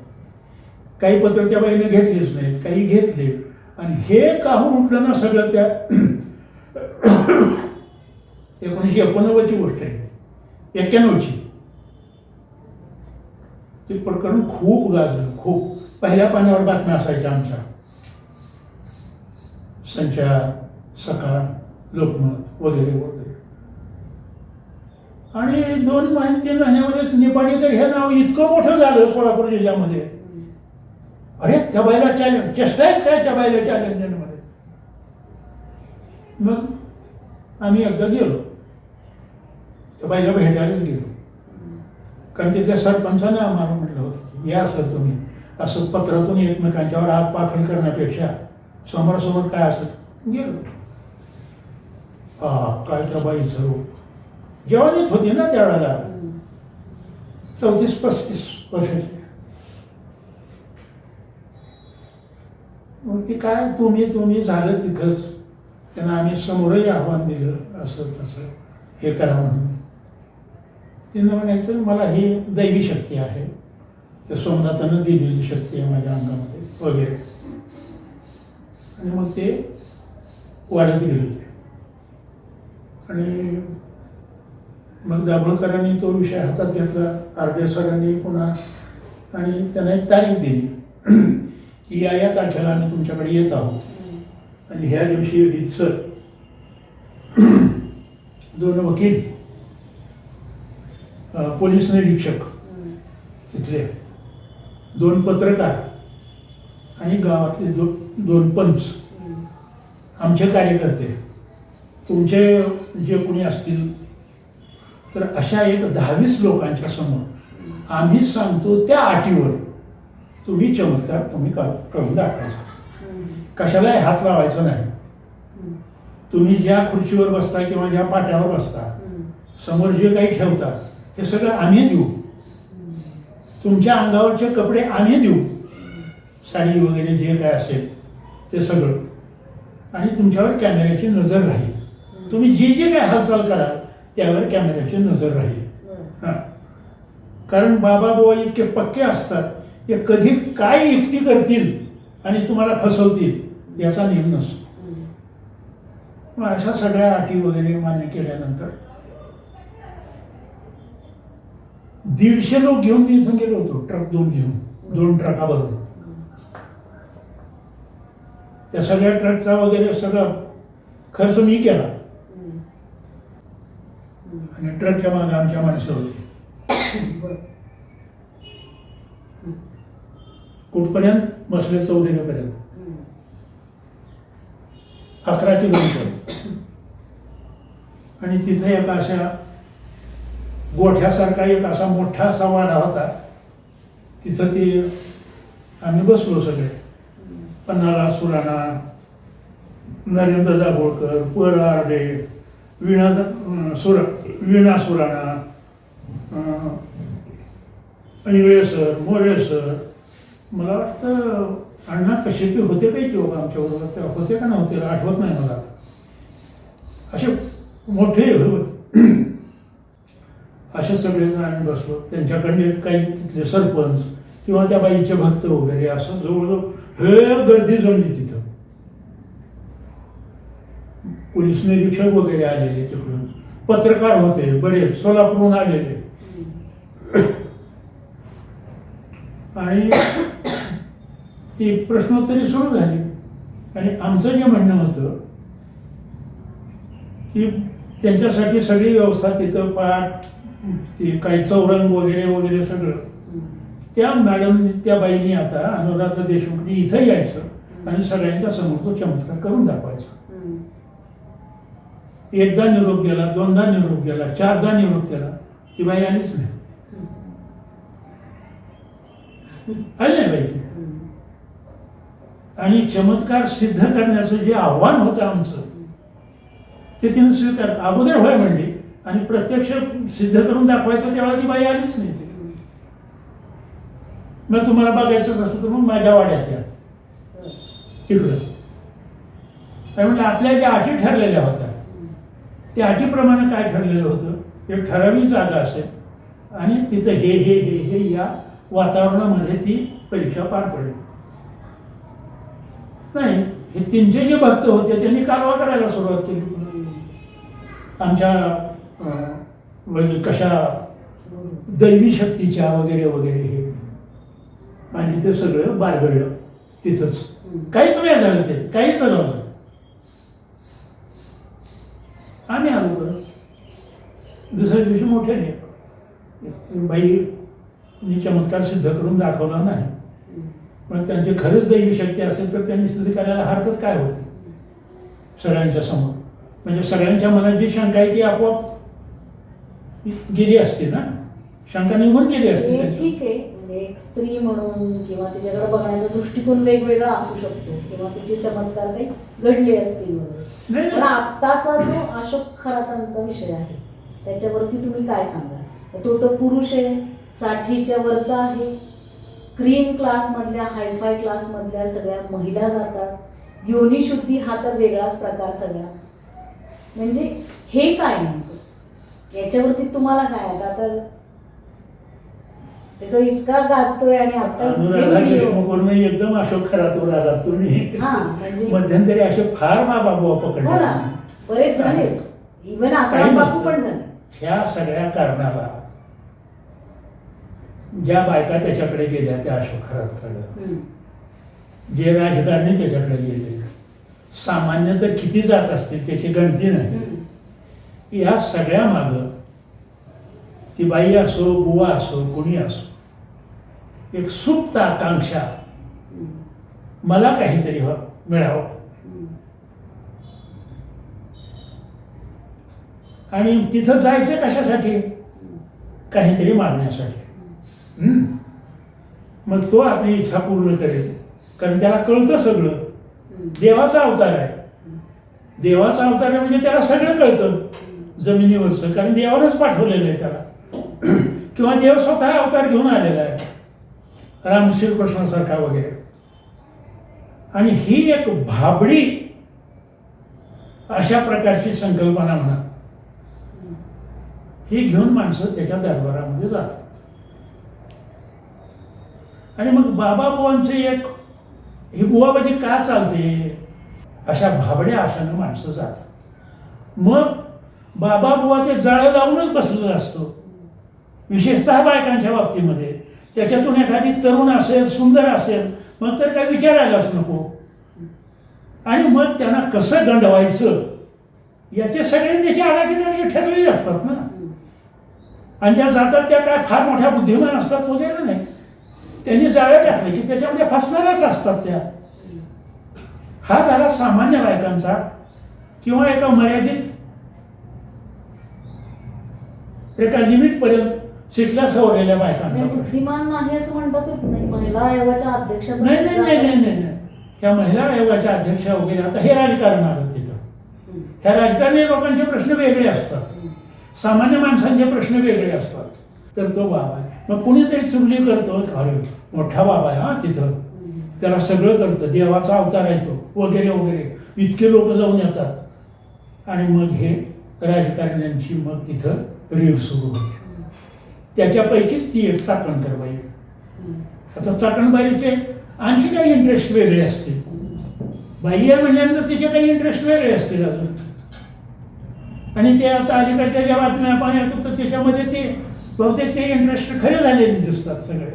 काही पत्र त्या बाईने घेतलीच नाहीत, काही घेतले. आणि हे काहून उठलं ना सगळं त्या 1991ची गोष्ट आहे, 91ची. ते प्रकरण खूप गाजलं, खूप. पहिल्या पानावर बातम्या असायच्या आमच्या, संचार, सकाळ, लोकमत वगैरे वगैरे. आणि 2 महिन्यामध्येच निपाणीकर हे नाव इतकं मोठं झालं सोलापूर जिल्ह्यामध्ये. अरे त्या बाईला चॅलेंज, चेष्टा आहेत काय त्या बाईला चॅलेंज देण्यामध्ये. मग आम्ही एकदा गेलो, त्या बाईला भेटायलाच गेलो. कारण तिथल्या सरपंचानं आम्हाला म्हटलं होतं की या सर तुम्ही असं पत्रातून एकमेकांच्यावर हात पाखड करण्यापेक्षा समोरासमोर काय असं गेलो. काय त्या बाईचं रूप. जेवणीत होती ना त्यावेळेला, 34-35 वर्षाची. मग ती काय तुम्ही झालं तिथंच. त्यांना आम्ही समोरही आव्हान दिलं असं तसं हे करा म्हणून. तिनं म्हणायचं मला ही दैवी शक्ती आहे, त्या सोमनाथानं दिलेली शक्ती आहे माझ्या अंगामध्ये वगैरे. आणि मग ते वाढत गेले ते. आणि मग दाभोळकरांनी तो विषय हातात घेतला, RD सरांनी पुन्हा. आणि त्यांना एक तारीख दिली की या तारखेला आम्ही तुमच्याकडे येत आहोत. आणि ह्या दिवशी रीतसर 2 वकील, पोलीस निरीक्षक तिथले, 2 पत्रकार आणि गावातले 2 पंच, आमचे कार्यकर्ते, तुमचे जे कोणी असतील तर अशा एक 10-20 लोकांच्या समोर आम्ही सांगतो त्या अटीवर तुम्ही चमत्कार करून दाखवायचा. कशालाही हात लावायचा नाही. तुम्ही ज्या खुर्चीवर बसता किंवा ज्या पाट्यावर बसता, समोर जे काही ठेवता हे सगळं आम्ही देऊ. तुमच्या अंगावरचे कपडे आम्ही देऊ, साडी वगैरे जे काय असेल ते सगळं. आणि तुमच्यावर कॅमेऱ्याची नजर राहील. तुम्ही जे जे काय हालचाल कराल त्यावर कॅमेऱ्याची नजर राहील. हां, कारण बाबा बुवा इतके पक्के असतात, ते कधी काय युक्ती करतील आणि तुम्हाला फसवतील याचा नियम नसतो. मग अशा सगळ्या अटी वगैरे मान्य केल्यानंतर 150 लोक घेऊन मी इथून गेलो होतो, ट्रक 2 घेऊन, 2 ट्रकावरून. त्या सगळ्या ट्रकचा वगैरे सगळा खर्च मी केला. आणि ट्रकच्या मागे आमच्या माणसं होती. कुठपर्यंत? मसले चौधरीपर्यंत, 11 किलोमीटर. आणि तिथे एक अशा गोठ्यासारखा एक असा मोठा असा वाडा होता. तिथं ते आम्ही बसलो सगळे. पन्नालाल सुराणा, नरेंद्र दाभोळकर, RD, वीणा सुराणा, इंगळे सर, मोरे सर, मला वाटतं अण्णा कश्यपी होते काही किंवा आमच्याबरोबर, ते होते का नव्हते आठवत नाही मला. असे मोठे होते. असे सगळेजण आम्ही बसलो. त्यांच्याकडे काही तिथले सरपंच किंवा त्या बाईचे भक्त वगैरे असं जवळजवळ हे गर्दी जमली तिथं. पोलीस निरीक्षक वगैरे आलेले तिकडून, पत्रकार होते बरेच, सोलापूरहून आलेले. आणि ती प्रश्नोत्तरी सुरू झाली. आणि आमचं जे म्हणणं होतं की त्यांच्यासाठी सगळी व्यवस्था तिथं पाठ ते काही चौरंग वगैरे वगैरे सगळं त्या मॅडम त्या बाईंनी आता अनुराधा देशमुखनी इथं यायचं आणि सगळ्यांच्या समोर तो चमत्कार करून दाखवायचा. एकदा निरोप गेला, दोनदा निरोप गेला, चारदा निरोप गेला, ती बाई आलीच नाही. आली नाही बाई ती. आणि चमत्कार सिद्ध करण्याचं जे आव्हान होतं आमचं ते तिने स्वीकार अगोदर होय म्हणली आणि प्रत्यक्ष सिद्ध करून दाखवायचं तेव्हा ती बाई आलीच नाही तिथे. मग तुम्हाला बघायचंच असं तर मग माझ्या वाड्यात या तिकडं. काय म्हणलं आपल्या ज्या अटी ठरलेल्या होत्या त्या अटीप्रमाणे काय ठरलेलं होतं, एक ठराविक जागा असेल आणि तिथं हे हे हे हे या वातावरणामध्ये ती परीक्षा पार पडेल. नाही, हे तीनचे जे भक्त होते त्यांनी कालवा करायला सुरुवात केली. आमच्या कशा दैवी शक्तीच्या वगैरे वगैरे हे, आणि ते सगळं बारगळलं तिथंच. काहीच नाही झालं, ते काहीच झालं. आम्ही आलो परत दुसऱ्या दिवशी मोठ्याने बाई चमत्कार सिद्ध करून दाखवला नाही, पण त्यांची खरंच दैवी शक्ती असेल तर त्यांनी स्तुती करायला हरकत काय होती सगळ्यांच्या समोर. म्हणजे सगळ्यांच्या मनात जी शंका आहे ती आपोआप गेली असते ना, शंका निघून गेली असते. ठीक आहे, म्हणजे एक स्त्री म्हणून किंवा तिच्याकडे बघण्याचा दृष्टिकोन वेगवेगळा असू शकतो किंवा तिचे चमत्कार काही घडले असतील वगैरे, पण आत्ताचा जो अशोक खरातांचा विषय आहे त्याच्यावरती तुम्ही काय सांगाल? तो तर पुरुष आहे, 60च्या वरचा आहे, क्रीम क्लासमधल्या हायफाय क्लासमधल्या सगळ्या महिला जातात, योनिशुद्धी हा तर वेगळाच प्रकार सगळा. म्हणजे हे काय नेमकं याच्यावरती तुम्हाला काय आता तर ते तर इतका गाजतोय आणि आता एकदम अशोक खरातवर आलात तुम्ही. म्हणजे मध्यंतरी असे फार बाबा पकडले, हो ना, बरेच झालेच, इव्हन आसाराम बापू पण झाले. ह्या सगळ्या कारणाला ज्या बायका त्याच्याकडे गेल्या त्या अशोक खरातकडे, जे राजकारणी त्याच्याकडे गेले, सामान्य तर किती जात असतील त्याची गणती नाही. या सगळ्या माग ती बाई असो, बुवा असो, कोणी असो, एक सुप्त आकांक्षा मला काहीतरी मिळावं आणि तिथं जायचं कशासाठी, काहीतरी मागण्यासाठी. मग तो आपली इच्छा पूर्ण करेल, कारण त्याला कळतं सगळं. देवाचा अवतार आहे, देवाचा अवतार आहे म्हणजे त्याला सगळं कळतं जमिनीवरचं, कारण देवानंच पाठवलेलं आहे त्याला. किंवा देव स्वतः अवतार घेऊन आलेला आहे, राम श्रीकृष्णासारखा वगैरे. आणि ही एक भाबडी अशा प्रकारची संकल्पना म्हणा, ही घेऊन माणसं त्याच्या दरबारामध्ये जातात. आणि मग बाबा बुवांचे एक ही बुवाबाजी का चालते, अशा भाबड्या आशानं माणसं जातात. मग बाबा बुवा ते जाळं लावूनच बसलेला असतो, विशेषतः बायकांच्या बाबतीमध्ये. त्याच्यातून एखादी तरुण असेल, सुंदर असेल, मग तर काही विचारायलाच नको. आणि मग त्यांना कसं गंडवायचं याचे सगळे त्याचे आडाखे ठरलेले असतात ना. आणि ज्या जातात त्या काय फार मोठ्या बुद्धिमान असतात वगैरे नाही, त्यांनी जाळं टाकले की त्याच्यामध्ये फसणारच असतात त्या. हा झाला सामान्य बायकांचा किंवा एका मर्यादित एका लिमिटपर्यंत शिकल्या सवरलेल्या बायकांचा. बुद्धिमान नाही असं म्हणताच येत नाही. महिला आयोगाच्या अध्यक्षा नाही, त्या महिला आयोगाच्या अध्यक्षा वगैरे. आता हे राजकारण आलं तिथं. ह्या राजकारणी लोकांचे प्रश्न वेगळे असतात, सामान्य माणसांचे प्रश्न वेगळे असतात. तर तो बाबा आहे, मग कुणीतरी चुगली करतो, अरे मोठा बाबा आहे हा तिथं, त्याला सगळं करतं, देवाचा अवतार आहे तो वगैरे वगैरे. इतके लोक जाऊन येतात आणि मग हे राजकारण्यांची मग तिथं रीव सुरू होते. त्याच्यापैकीच ती एक चाकणकर बाई. आता चाकणबाईचे आणखी काही इंटरेस्ट वेगळे असतील, बाई आहे म्हणजे तिचे काही इंटरेस्ट वेगळे असतील अजून. आणि ते आता अलीकडच्या ज्या बातम्या आपण येतो तर त्याच्यामध्ये ते बहुतेक ते इंटरेस्ट खरे झालेले दिसतात सगळे.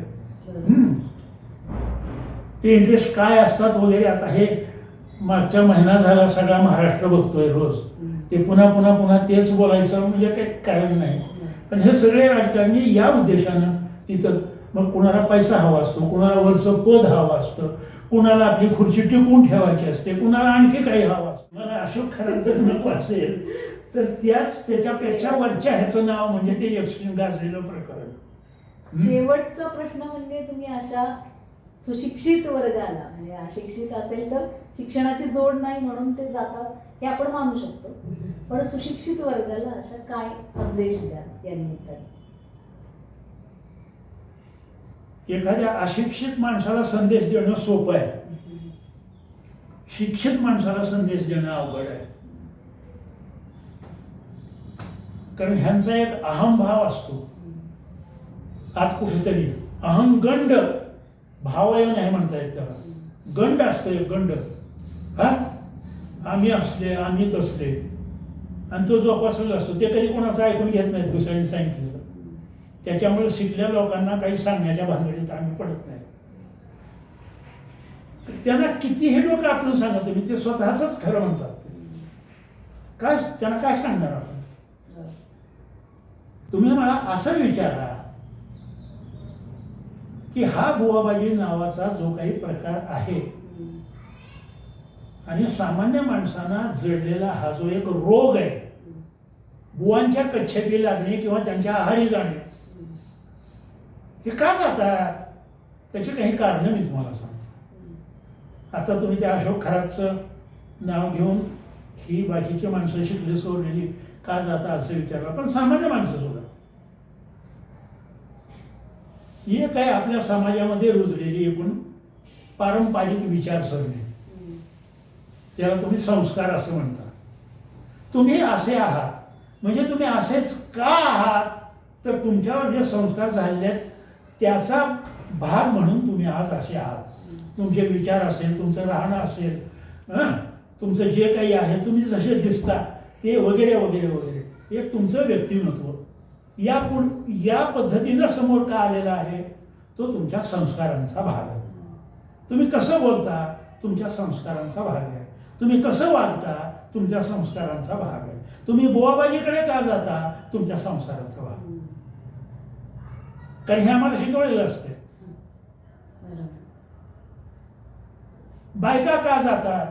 ते इंटरेस्ट काय असतात वगैरे आता हे मागच्या महिना झाला सगळा महाराष्ट्र बघतोय रोज. ते पुन्हा पुन्हा पुन्हा तेच बोलायचं म्हणजे काही कारण नाही. पण हे सगळे राजकारणी या उद्देशानं तिथं, मग कुणाला पैसा हवा असतो, कुणाला वरचं पद हवं असतं, कुणाला आपली खुर्ची टिकून ठेवायची असते, कुणाला आणखी काही हवं असतं. मला अशोक खरांचं नको असेल तर त्याच्यापेक्षा वरच्या ह्याचं नाव म्हणजे ते यक्षिण गाजलेलं प्रकरण. शेवटचा प्रश्न म्हणजे तुम्ही अशा सुशिक्षित वर्गाला, म्हणजे अशिक्षित असेल तर शिक्षणाची जोड नाही म्हणून ते जातात हे आपण मानू शकतो, पण सुशिक्षित वर्गाला अशा काय संदेश द्या या निमित्ताने? एखाद्या अशिक्षित माणसाला संदेश देणं सोपं आहे, शिक्षित माणसाला संदेश देणं अवघड आहे. कारण ह्यांचा एक अहमभाव असतो आत कुठेतरी, अहंगंड, भावय नाही म्हणता येत त्याला, गंड असतो एक गंड. हा, आम्ही असले, आम्ही तसले, आणि तो जोपासलेला असतो. ते कधी कोणाचं ऐकून घेत नाहीत दुसऱ्यांनी सांगितलेलं. त्याच्यामुळे शिकल्या लोकांना काही सांगण्याच्या भानगडीत आम्ही पडत नाही. त्यांना कितीही डोकं आपण सांगा तुम्ही, ते स्वतःच खरं म्हणतात. काय त्यांना काय सांगणार आपण? तुम्ही मला असं विचारा की हा बुवाबाजी नावाचा जो काही प्रकार आहे आणि सामान्य माणसांना जडलेला हा जो एक रोग आहे, बुवांच्या कच्छेपी लागणे किंवा त्यांच्या आहारी जाणे, हे का जातात? त्याची काही कारणं मी तुम्हाला सांगतो. आता तुम्ही त्या अशोक खरातचं नाव घेऊन ही बाकीची माणसं शिकली सोडलेली का जाता असं विचारलं, पण सामान्य माणसं सुद्धा हे काय आपल्या समाजामध्ये रुजलेली एकूण पारंपरिक विचारसरणी, त्याला तुम्ही संस्कार असं म्हणता. तुम्ही असे आहात म्हणजे तुम्ही असेच का आहात, तर तुमच्यावर जे संस्कार झालेले आहेत त्याचा भाग म्हणून तुम्ही आज असे आहात. तुमचे विचार असेल, तुमचं राहणं असेल, तुमचं जे काही आहे, तुम्ही जसे दिसता ते वगैरे वगैरे वगैरे, एक तुमचं व्यक्तिमत्व या पद्धतीनं समोर का आलेला आहे, तो तुमच्या संस्कारांचा भाग आहे. तुम्ही कसं बोलता तुमच्या संस्कारांचा भाग आहे, तुम्ही कसं वागता तुमच्या संस्कारांचा भाग आहे, तुम्ही बुवाबाजीकडे का जाता तुमच्या संस्काराचा भाग. कारण हे आम्हाला शिकवलेलं असते. बायका का जातात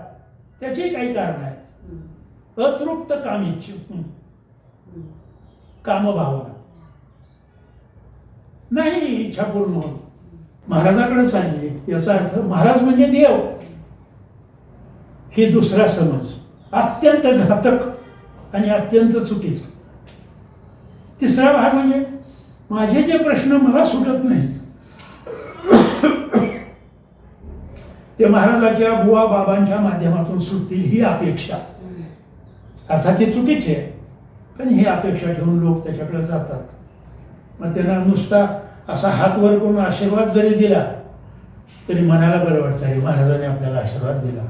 त्याची काही कारण आहेत. अतृप्त कामिच्छा, कामभावना, नाही इच्छा पूर्ण होत, महाराजाकडे चालली, याचा अर्थ महाराज म्हणजे देव, हे दुसरा समज अत्यंत घातक आणि अत्यंत चुकीचा. तिसरा भाग म्हणजे माझे जे प्रश्न मला सुटत नाहीत ते महाराजाच्या बुवा बाबांच्या माध्यमातून सुटतील ही अपेक्षा. अर्थात ते चुकीचे आहे, पण ही अपेक्षा ठेवून लोक त्याच्याकडे जातात. मग त्यांना नुसता असा हात वर करून आशीर्वाद जरी दिला तरी मनाला बरं वाटतं, अरे महाराजांनी आपल्याला आशीर्वाद दिला.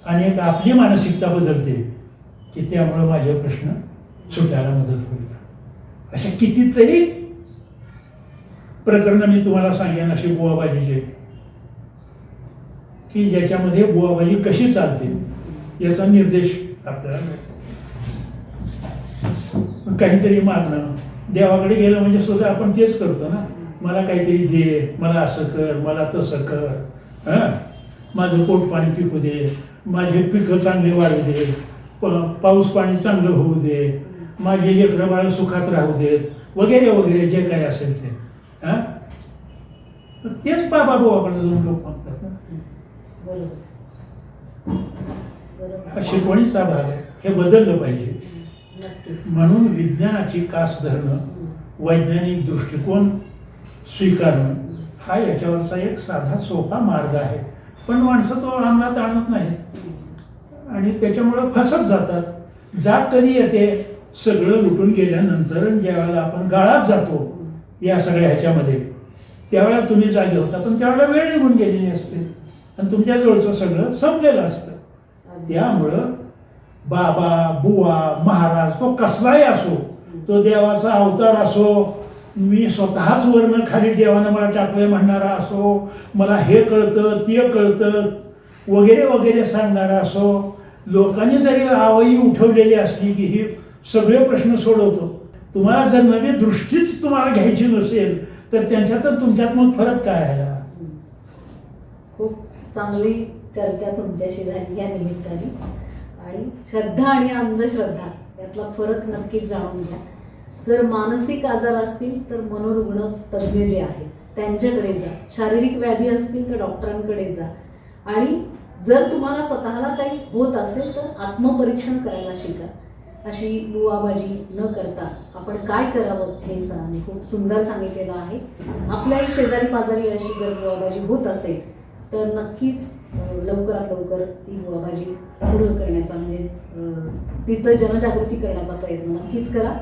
आणि एक आपली मानसिकता बदलते की त्यामुळं माझे प्रश्न सुटायला मदत होईल. अशा कितीतरी प्रकरणं मी तुम्हाला सांगेन अशी बुवाबाजीचे, की ज्याच्यामध्ये बुवाबाजी कशी चालते याचा निर्देश आपल्याला मिळतो. काहीतरी मागणं, देवाकडे गेलं म्हणजे सुद्धा आपण तेच करतो ना, मला काहीतरी दे, मला असं कर, मला तसं कर, माझं पोट पाणी पिकू दे, माझे पिकं चांगले वाढू दे, पाऊस पाणी चांगलं होऊ दे, माझे लेकरं बाळ सुखात राहू देत, वगैरे वगैरे जे काही असेल ते. तेच बाबा बुवाकडे जाऊन लोक मागतात ना. हा शिकवणीचा भाग आहे, हे बदललं पाहिजे. म्हणून विज्ञानाची कास धरणं, वैज्ञानिक दृष्टिकोन स्वीकारणं हा याच्यावरचा एक साधा सोपा मार्ग आहे. पण माणसं तो अंमलात आणत नाहीत आणि त्याच्यामुळं फसत जातात. जाग कधी येते, सगळं लुटून गेल्यानंतर ज्यावेळेला आपण गाळात जातो या सगळ्या ह्याच्यामध्ये, त्यावेळेला तुम्ही जागे होता, पण त्यावेळेला वेळ निघून गेलेली असते आणि तुमच्या जवळचं सगळं संपलेलं असतं. त्यामुळं बाबा, बुवा, महाराज तो कसलाही असो, तो देवाचा अवतार असो, मी स्वतःच वरनं खाली देवानं मला टाकलंय म्हणणारा असो, मला हे कळतं ते कळतं वगैरे वगैरे सांगणारा असो, लोकांनी जरी आवई उठवलेली असली की ही सगळे प्रश्न सोडवतो. तुम्हाला जर नवी दृष्टीच तुम्हाला घ्यायची नसेल तर त्यांच्यात आणि तुमच्यात मग फरक काय आहे? खूप चांगली चर्चा तुमच्याशी झाली या निमित्ताने. आणि श्रद्धा आणि अंधश्रद्धा यातला फरक नक्कीच जाणून घ्या. जर मानसिक आजार असतील तर मनोरुग्ण तज्ज्ञ जे आहेत त्यांच्याकडे जा. शारीरिक व्याधी असतील तर डॉक्टरांकडे जा. आणि जर तुम्हाला स्वतःला काही होत असेल तर आत्मपरीक्षण करायला शिका. अशी बुवाबाजी न करता आपण काय करावं हे सरांनी खूप सुंदर सांगितलेलं आहे. आपल्याही शेजारी पाजारी अशी जर बुवाबाजी होत असेल तर नक्कीच लवकरात लवकर ती बुवाबाजी पुढं करण्याचा म्हणजे तिथं जनजागृती करण्याचा प्रयत्न नक्कीच करा.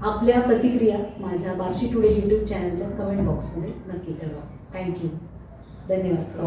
आपल्या प्रतिक्रिया माझ्या बार्शी टुडे यूट्यूब चॅनलच्या कमेंट बॉक्समध्ये नक्की कळवा. थँक्यू. धन्यवाद सर.